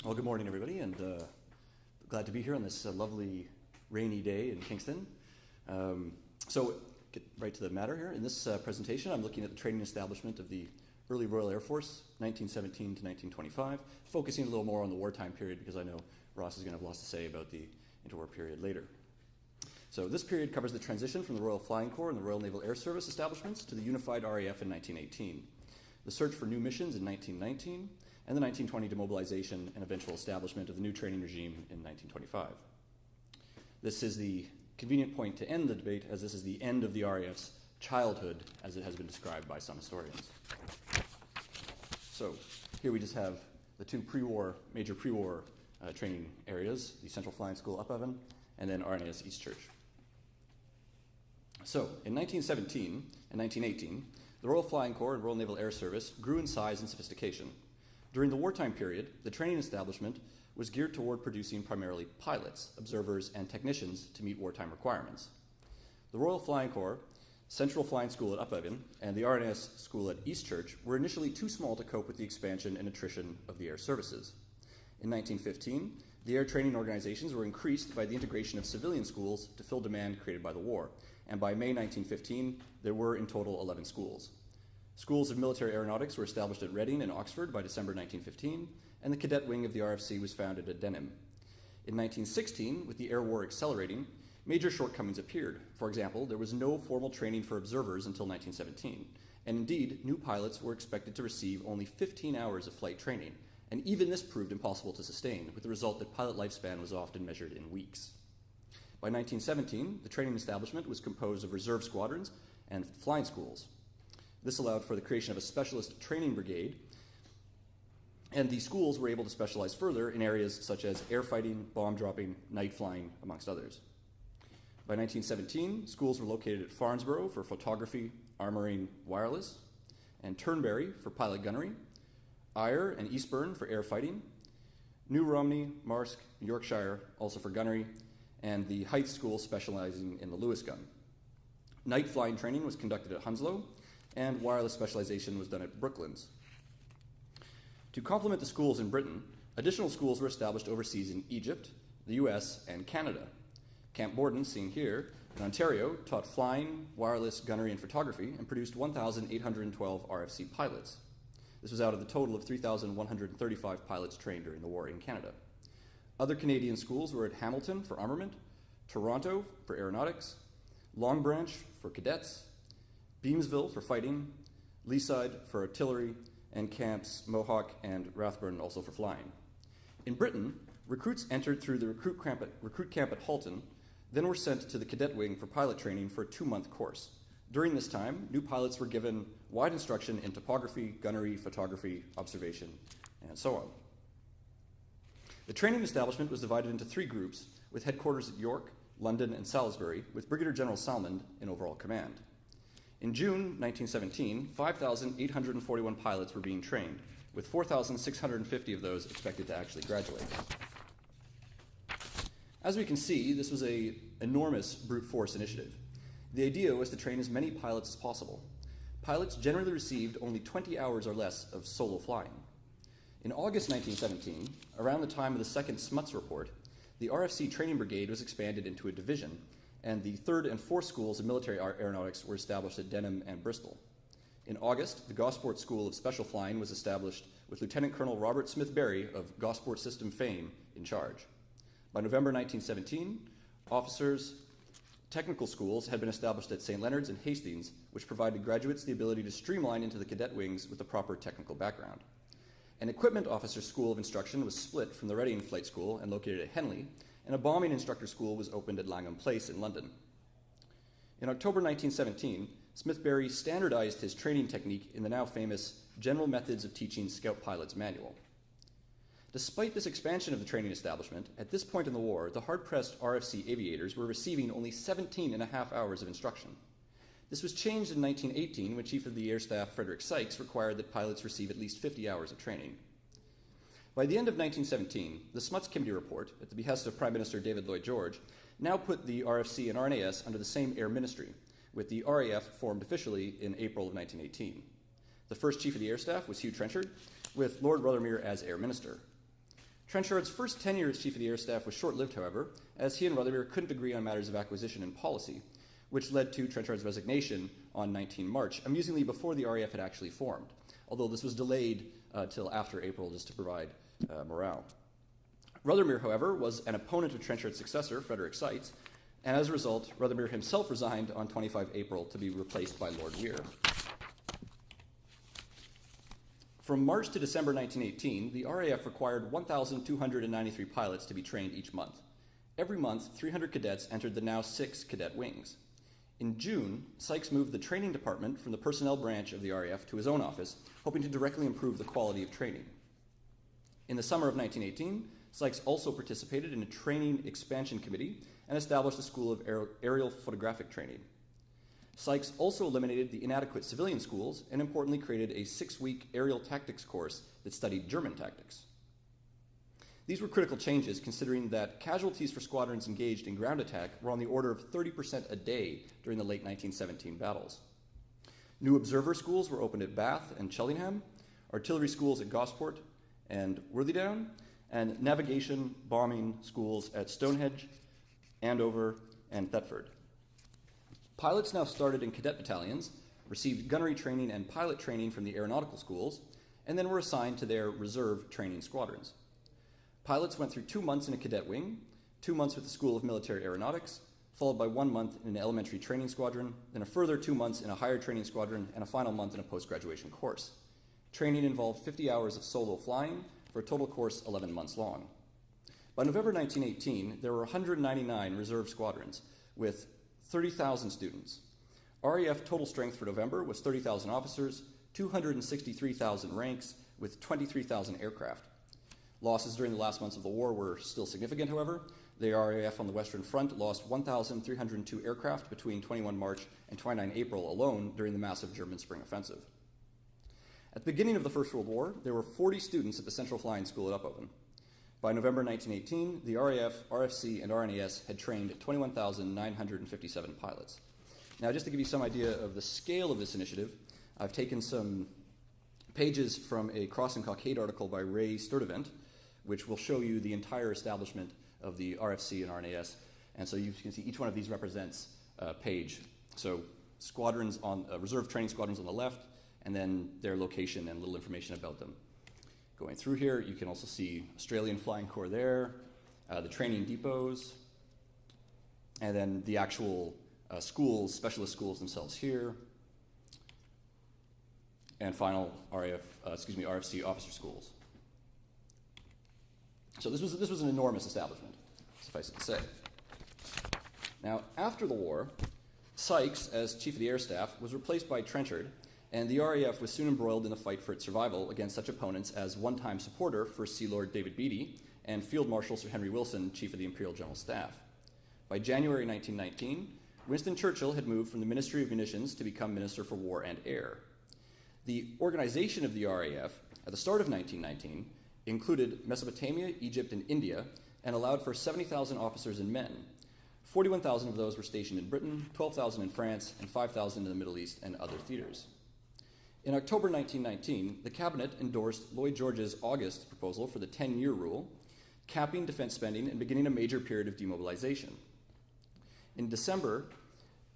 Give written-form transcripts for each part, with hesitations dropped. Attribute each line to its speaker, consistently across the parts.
Speaker 1: Well, good morning, everybody, and glad to be here on this lovely rainy day in Kingston. So, get right to the matter here. In this presentation, I'm looking at the training establishment of the early Royal Air Force, 1917 to 1925, focusing a little more on the wartime period because I know Ross is going to have lots to say about the interwar period later. So this period covers the transition from the Royal Flying Corps and the Royal Naval Air Service establishments to the unified RAF in 1918, the search for new missions in 1919, and the 1920 demobilization and eventual establishment of the new training regime in 1925. This is the convenient point to end the debate, as this is the end of the RAF's childhood, as it has been described by some historians. So here we just have the two major pre-war training areas, the Central Flying School Up Evan, and then RNAS East Church. So in 1917 and 1918, the Royal Flying Corps and Royal Naval Air Service grew in size and sophistication. During the wartime period, the training establishment was geared toward producing primarily pilots, observers, and technicians to meet wartime requirements. The Royal Flying Corps, Central Flying School at Up Evan, and the RNAS School at East Church were initially too small to cope with the expansion and attrition of the air services. In 1915, the air training organizations were increased by the integration of civilian schools to fill demand created by the war, and by May 1915, there were in total 11 schools. Schools of military aeronautics were established at Reading and Oxford by December 1915, and the cadet wing of the RFC was founded at Denham. In 1916, with the air war accelerating, major shortcomings appeared. For example, there was no formal training for observers until 1917, and indeed, new pilots were expected to receive only 15 hours of flight training, and even this proved impossible to sustain, with the result that pilot lifespan was often measured in weeks. By 1917, the training establishment was composed of reserve squadrons and flying schools. This allowed for the creation of a specialist training brigade, and the schools were able to specialize further in areas such as air fighting, bomb dropping, night flying, amongst others. By 1917, schools were located at Farnborough for photography, armoring, wireless, and Turnberry for pilot gunnery, Ayr and Eastbourne for air fighting, New Romney, Marske, Yorkshire also for gunnery, and the Hythe School specializing in the Lewis gun. Night flying training was conducted at Hounslow, and wireless specialization was done at Brooklands. To complement the schools in Britain, additional schools were established overseas in Egypt, the US, and Canada. Camp Borden, seen here, in Ontario, taught flying, wireless, gunnery, and photography, and produced 1,812 RFC pilots. This was out of the total of 3,135 pilots trained during the war in Canada. Other Canadian schools were at Hamilton for armament, Toronto for aeronautics, Long Branch for cadets, Beamsville for fighting, Leaside for artillery, and camps Mohawk and Rathburn also for flying. In Britain, recruits entered through the recruit camp at Halton, then were sent to the cadet wing for pilot training for a 2-month course. During this time, new pilots were given wide instruction in topography, gunnery, photography, observation, and so on. The training establishment was divided into 3 groups, with headquarters at York, London, and Salisbury, with Brigadier General Salmond in overall command. In June 1917, 5,841 pilots were being trained, with 4,650 of those expected to actually graduate. As we can see, this was an enormous brute force initiative. The idea was to train as many pilots as possible. Pilots generally received only 20 hours or less of solo flying. In August 1917, around the time of the second Smuts report, the RFC training brigade was expanded into a division, and the 3rd and 4th schools of military aeronautics were established at Denham and Bristol. In August, the Gosport School of Special Flying was established with Lieutenant Colonel Robert Smith Berry of Gosport System fame in charge. By November 1917, officers' technical schools had been established at St. Leonard's and Hastings, which provided graduates the ability to streamline into the cadet wings with a proper technical background. An equipment officer school of instruction was split from the Reading Flight School and located at Henley, and a bombing instructor school was opened at Langham Place in London. In October 1917, Smith-Berry standardized his training technique in the now famous General Methods of Teaching Scout Pilots manual. Despite this expansion of the training establishment, at this point in the war, the hard-pressed RFC aviators were receiving only 17.5 hours of instruction. This was changed in 1918 when Chief of the Air Staff Frederick Sykes required that pilots receive at least 50 hours of training. By the end of 1917, the Smuts Committee report, at the behest of Prime Minister David Lloyd George, now put the RFC and RNAS under the same Air Ministry, with the RAF formed officially in April of 1918. The first Chief of the Air Staff was Hugh Trenchard, with Lord Rothermere as Air Minister. Trenchard's first tenure as Chief of the Air Staff was short-lived, however, as he and Rothermere couldn't agree on matters of acquisition and policy, which led to Trenchard's resignation on 19 March, amusingly before the RAF had actually formed, although this was delayed till after April just to provide morale. Rothermere, however, was an opponent of Trenchard's successor, Frederick Seitz, and as a result, Rothermere himself resigned on 25 April to be replaced by Lord Weir. From March to December 1918, the RAF required 1,293 pilots to be trained each month. Every month, 300 cadets entered the now 6 cadet wings. In June, Sykes moved the training department from the personnel branch of the RAF to his own office, hoping to directly improve the quality of training. In the summer of 1918, Sykes also participated in a training expansion committee and established a school of aerial photographic training. Sykes also eliminated the inadequate civilian schools and importantly created a 6-week aerial tactics course that studied German tactics. These were critical changes considering that casualties for squadrons engaged in ground attack were on the order of 30% a day during the late 1917 battles. New observer schools were opened at Bath and Cheltenham, artillery schools at Gosport and Worthydown, and navigation bombing schools at Stonehenge, Andover, and Thetford. Pilots now started in cadet battalions, received gunnery training and pilot training from the aeronautical schools, and then were assigned to their reserve training squadrons. Pilots went through 2 months in a cadet wing, 2 months with the School of Military Aeronautics, followed by 1 month in an elementary training squadron, then a further 2 months in a higher training squadron, and a final month in a post-graduation course. Training involved 50 hours of solo flying for a total course 11 months long. By November 1918, there were 199 reserve squadrons with 30,000 students. RAF total strength for November was 30,000 officers, 263,000 ranks, with 23,000 aircraft. Losses during the last months of the war were still significant, however. The RAF on the Western Front lost 1,302 aircraft between 21 March and 29 April alone during the massive German Spring Offensive. At the beginning of the First World War, there were 40 students at the Central Flying School at Uphoven. By November 1918, the RAF, RFC, and RNAS had trained 21,957 pilots. Now, just to give you some idea of the scale of this initiative, I've taken some pages from a Cross and Cockade article by Ray Sturdivant, which will show you the entire establishment of the RFC and RNAS. And so you can see each one of these represents a page. So squadrons on reserve training squadrons on the left, and then their location and little information about them. Going through here, you can also see Australian Flying Corps there, the training depots, and then the actual schools, specialist schools themselves here, and final RFC officer schools. So this was an enormous establishment, suffice it to say. Now, after the war, Sykes, as Chief of the Air Staff, was replaced by Trenchard, and the RAF was soon embroiled in a fight for its survival against such opponents as one-time supporter First Sea Lord David Beatty and Field Marshal Sir Henry Wilson, Chief of the Imperial General Staff. By January 1919, Winston Churchill had moved from the Ministry of Munitions to become Minister for War and Air. The organization of the RAF at the start of 1919 included Mesopotamia, Egypt, and India, and allowed for 70,000 officers and men. 41,000 of those were stationed in Britain, 12,000 in France, and 5,000 in the Middle East and other theaters. In October 1919, the Cabinet endorsed Lloyd George's August proposal for the 10-year rule, capping defense spending and beginning a major period of demobilization. In December,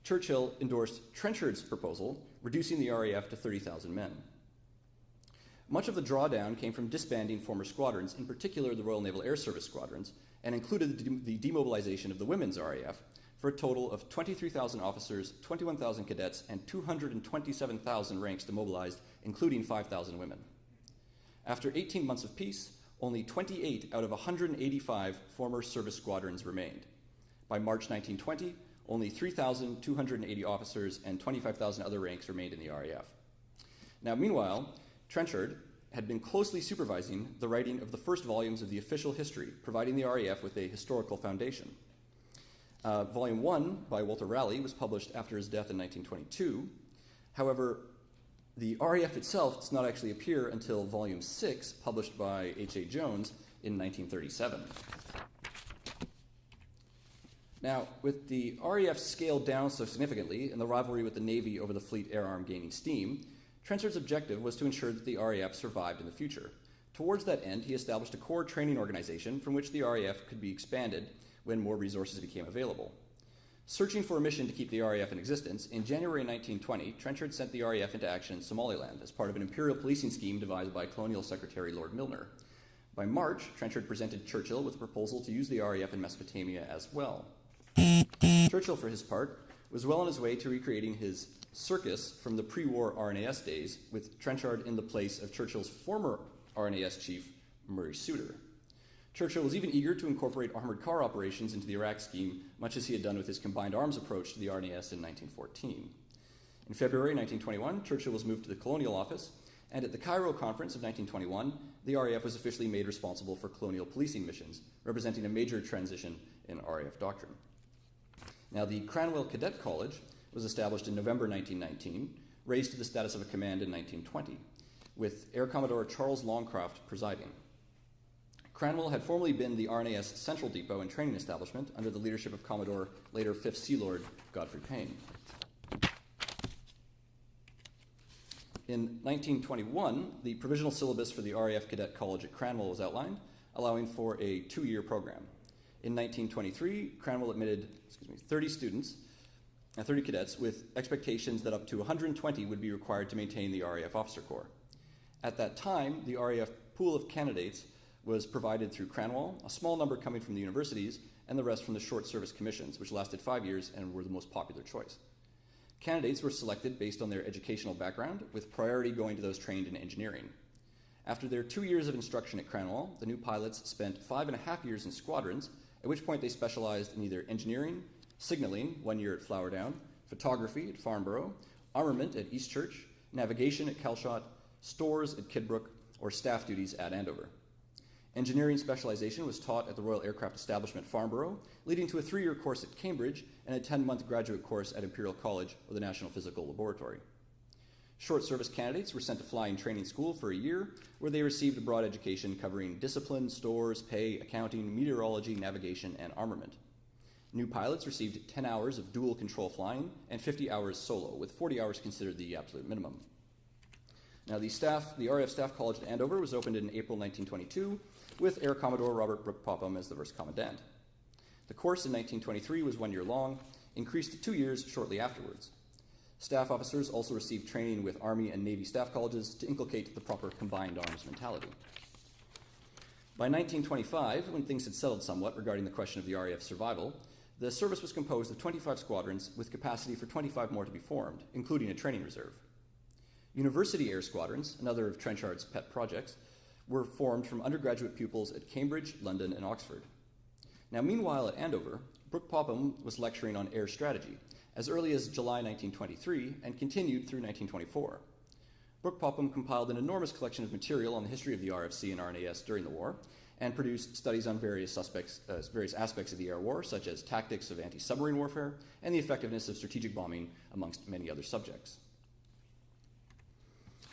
Speaker 1: Churchill endorsed Trenchard's proposal, reducing the RAF to 30,000 men. Much of the drawdown came from disbanding former squadrons, in particular the Royal Naval Air Service squadrons, and included the demobilization of the women's RAF, for a total of 23,000 officers, 21,000 cadets, and 227,000 ranks demobilized, including 5,000 women. After 18 months of peace, only 28 out of 185 former service squadrons remained. By March 1920, only 3,280 officers and 25,000 other ranks remained in the RAF. Now, meanwhile, Trenchard had been closely supervising the writing of the first volumes of the official history, providing the RAF with a historical foundation. Volume 1 by Walter Raleigh was published after his death in 1922. However, the RAF itself does not actually appear until Volume 6, published by H.A. Jones in 1937. Now, with the RAF scaled down so significantly and the rivalry with the Navy over the fleet air arm gaining steam, Trenchard's objective was to ensure that the RAF survived in the future. Towards that end, he established a core training organization from which the RAF could be expanded when more resources became available. Searching for a mission to keep the RAF in existence, in January 1920, Trenchard sent the RAF into action in Somaliland as part of an imperial policing scheme devised by Colonial Secretary Lord Milner. By March, Trenchard presented Churchill with a proposal to use the RAF in Mesopotamia as well. Churchill, for his part, was well on his way to recreating his circus from the pre-war RNAS days, with Trenchard in the place of Churchill's former RNAS chief, Murray Suter. Churchill was even eager to incorporate armored car operations into the Iraq scheme, much as he had done with his combined arms approach to the RNAS in 1914. In February 1921, Churchill was moved to the Colonial Office, and at the Cairo Conference of 1921, the RAF was officially made responsible for colonial policing missions, representing a major transition in RAF doctrine. Now, the Cranwell Cadet College was established in November 1919, raised to the status of a command in 1920, with Air Commodore Charles Longcroft presiding. Cranwell had formerly been the RNAS Central Depot and training establishment under the leadership of Commodore, later 5th Sea Lord, Godfrey Payne. In 1921, the provisional syllabus for the RAF Cadet College at Cranwell was outlined, allowing for a 2-year program. In 1923, Cranwell admitted 30 cadets, with expectations that up to 120 would be required to maintain the RAF Officer Corps. At that time, the RAF pool of candidates was provided through Cranwell, a small number coming from the universities, and the rest from the short service commissions, which lasted 5 years and were the most popular choice. Candidates were selected based on their educational background, with priority going to those trained in engineering. After their 2 years of instruction at Cranwell, the new pilots spent 5.5 years in squadrons, at which point they specialized in either engineering, signaling, 1 year at Flowerdown, photography at Farnborough, armament at Eastchurch, navigation at Calshot, stores at Kidbrooke, or staff duties at Andover. Engineering specialization was taught at the Royal Aircraft Establishment Farnborough, leading to a 3-year course at Cambridge and a 10-month graduate course at Imperial College or the National Physical Laboratory. Short service candidates were sent to flying training school for a year, where they received a broad education covering discipline, stores, pay, accounting, meteorology, navigation, and armament. New pilots received 10 hours of dual control flying and 50 hours solo, with 40 hours considered the absolute minimum. Now, the RAF Staff College at Andover was opened in April 1922, with Air Commodore Robert Brooke Popham as the first commandant. The course in 1923 was 1 year long, increased to 2 years shortly afterwards. Staff officers also received training with Army and Navy staff colleges to inculcate the proper combined arms mentality. By 1925, when things had settled somewhat regarding the question of the RAF's survival, the service was composed of 25 squadrons with capacity for 25 more to be formed, including a training reserve. University air squadrons, another of Trenchard's pet projects, were formed from undergraduate pupils at Cambridge, London, and Oxford. Now, meanwhile at Andover, Brooke Popham was lecturing on air strategy as early as July 1923 and continued through 1924. Brooke Popham compiled an enormous collection of material on the history of the RFC and RNAS during the war and produced studies on various aspects of the air war, such as tactics of anti-submarine warfare and the effectiveness of strategic bombing, amongst many other subjects.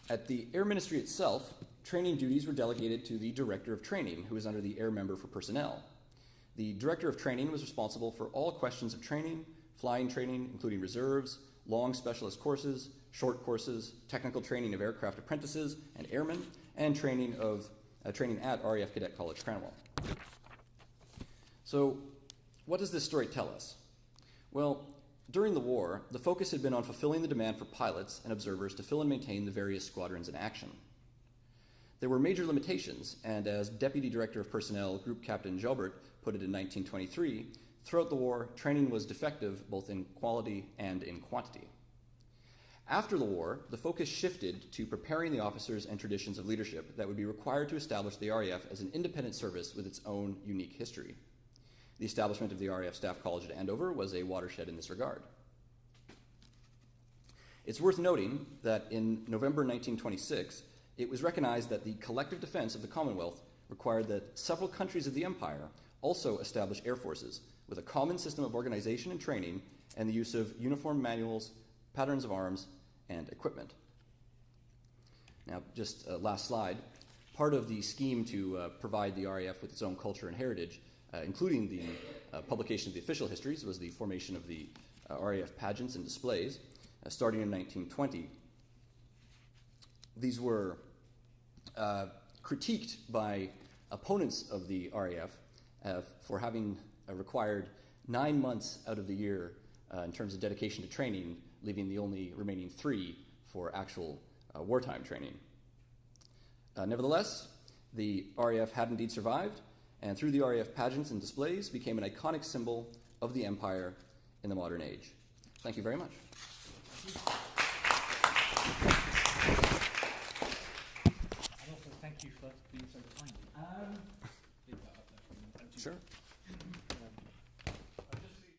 Speaker 1: At the Air Ministry itself, training duties were delegated to the Director of Training, who was under the Air Member for Personnel. The Director of Training was responsible for all questions of training, flying training, including reserves, long specialist courses, short courses, technical training of aircraft apprentices and airmen, and training at RAF Cadet College Cranwell. So, what does this story tell us? Well, during the war, the focus had been on fulfilling the demand for pilots and observers to fill and maintain the various squadrons in action. There were major limitations, and as Deputy Director of Personnel Group Captain Jobert put it in 1923, throughout the war, training was defective both in quality and in quantity. After the war, the focus shifted to preparing the officers and traditions of leadership that would be required to establish the RAF as an independent service with its own unique history. The establishment of the RAF Staff College at Andover was a watershed in this regard. It's worth noting that in November 1926, it was recognized that the collective defense of the Commonwealth required that several countries of the Empire also establish air forces with a common system of organization and training and the use of uniform manuals, patterns of arms, and equipment. Now, just last slide. Part of the scheme to provide the RAF with its own culture and heritage, including the publication of the official histories, was the formation of the RAF pageants and displays, starting in 1920. These were critiqued by opponents of the RAF for having required 9 months out of the year in terms of dedication to training, leaving the only remaining 3 for actual wartime training. Nevertheless, the RAF had indeed survived, and through the RAF pageants and displays became an iconic symbol of the Empire in the modern age. Thank you very much.